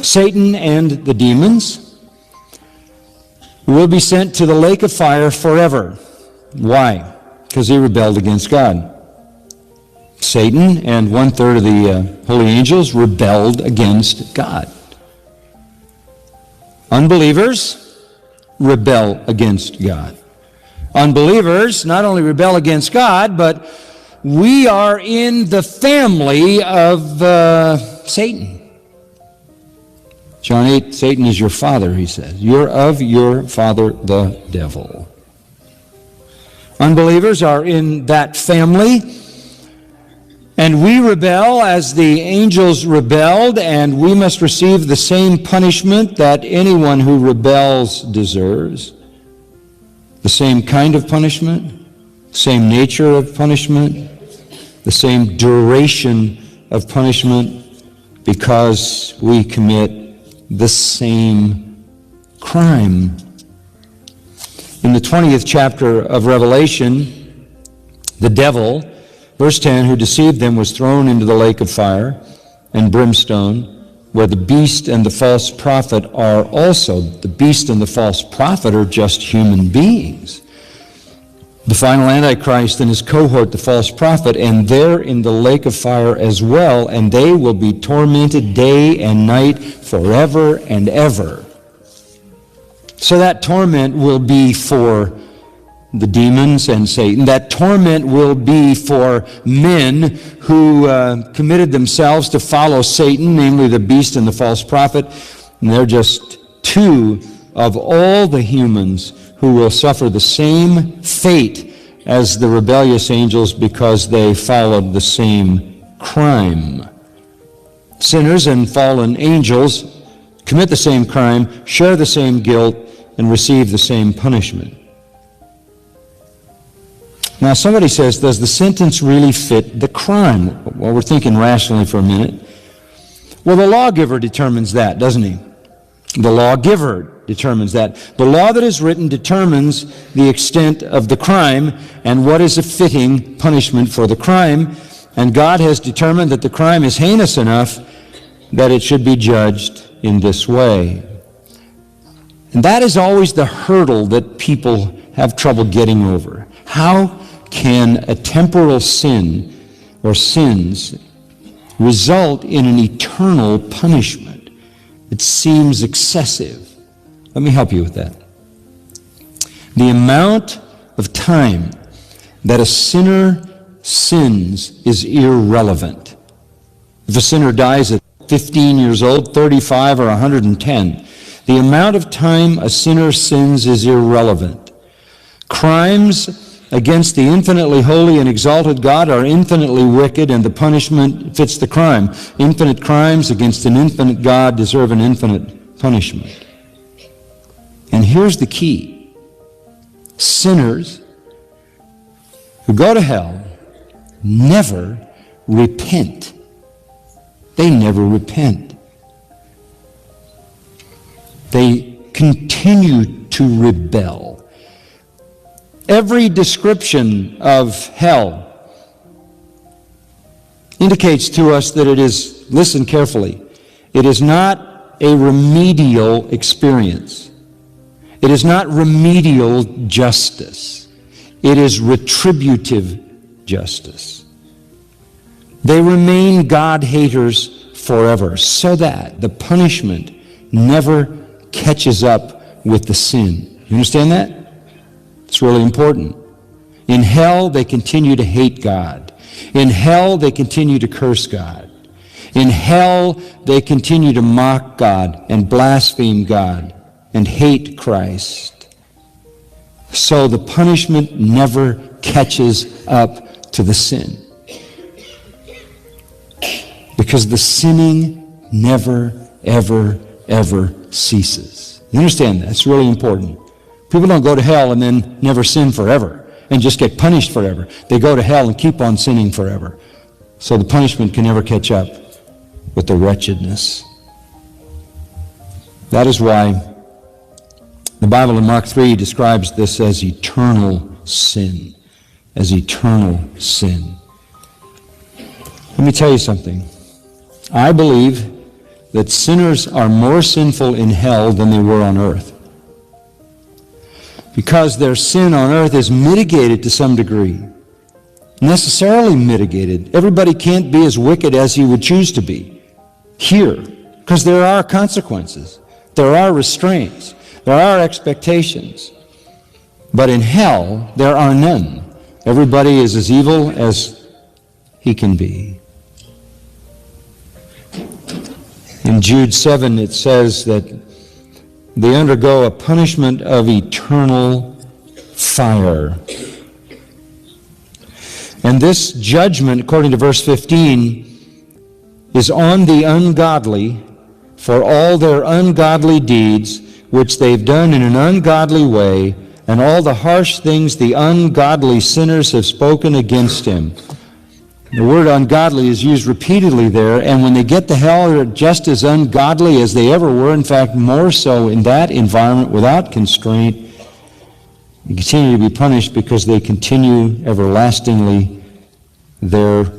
Satan and the demons will be sent to the lake of fire forever. Why? Because he rebelled against God. Satan and 1/3 of the holy angels rebelled against God. Unbelievers rebel against God. Unbelievers not only rebel against God, but we are in the family of Satan. John 8, Satan is your father, he says. You're of your father, the devil. Unbelievers are in that family, and we rebel as the angels rebelled, and we must receive the same punishment that anyone who rebels deserves. The same kind of punishment, same nature of punishment, the same duration of punishment, because we commit the same crime. In the 20th chapter of Revelation, the devil, verse 10, who deceived them was thrown into the lake of fire and brimstone, where the beast and the false prophet are also. The beast and the false prophet are just human beings. The final Antichrist and his cohort, the false prophet, and they're in the lake of fire as well, and they will be tormented day and night forever and ever. So that torment will be for the demons and Satan. That torment will be for men who committed themselves to follow Satan, namely the beast and the false prophet. And they're just two of all the humans who will suffer the same fate as the rebellious angels because they followed the same crime. Sinners and fallen angels commit the same crime, share the same guilt, and receive the same punishment. Now somebody says, does the sentence really fit the crime? Well, we're thinking rationally for a minute. Well, the lawgiver determines that, doesn't he? The lawgiver determines that. The law that is written determines the extent of the crime and what is a fitting punishment for the crime. And God has determined that the crime is heinous enough that it should be judged in this way. And that is always the hurdle that people have trouble getting over. How can a temporal sin or sins result in an eternal punishment? It seems excessive. Let me help you with that. The amount of time that a sinner sins is irrelevant. If a sinner dies at 15 years old, 35, or 110, the amount of time a sinner sins is irrelevant. Crimes against the infinitely holy and exalted God are infinitely wicked, and the punishment fits the crime. Infinite crimes against an infinite God deserve an infinite punishment. And here's the key. Sinners who go to hell never repent. They never repent. They continue to rebel. Every description of hell indicates to us that it is, listen carefully, it is not a remedial experience. It is not remedial justice. It is retributive justice. They remain God-haters forever, so that the punishment never catches up with the sin. You understand that? It's really important. In hell, they continue to hate God. In hell, they continue to curse God. In hell, they continue to mock God and blaspheme God and hate Christ. So the punishment never catches up to the sin. Because the sinning never, ever, ever ceases. You understand that? It's really important. People don't go to hell and then never sin forever and just get punished forever. They go to hell and keep on sinning forever. So the punishment can never catch up with the wretchedness. That is why the Bible in Mark 3 describes this as eternal sin. As eternal sin. Let me tell you something. I believe that sinners are more sinful in hell than they were on earth. Because their sin on earth is mitigated to some degree. Necessarily mitigated. Everybody can't be as wicked as he would choose to be here, because there are consequences. There are restraints. There are expectations. But in hell, there are none. Everybody is as evil as he can be. In Jude 7, it says that they undergo a punishment of eternal fire. And this judgment, according to verse 15, is on the ungodly for all their ungodly deeds, which they've done in an ungodly way, and all the harsh things the ungodly sinners have spoken against him. The word ungodly is used repeatedly there, and when they get to hell, they're just as ungodly as they ever were, in fact, more so in that environment without constraint. They continue to be punished because they continue everlastingly their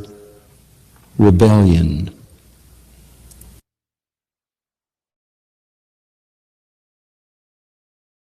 rebellion.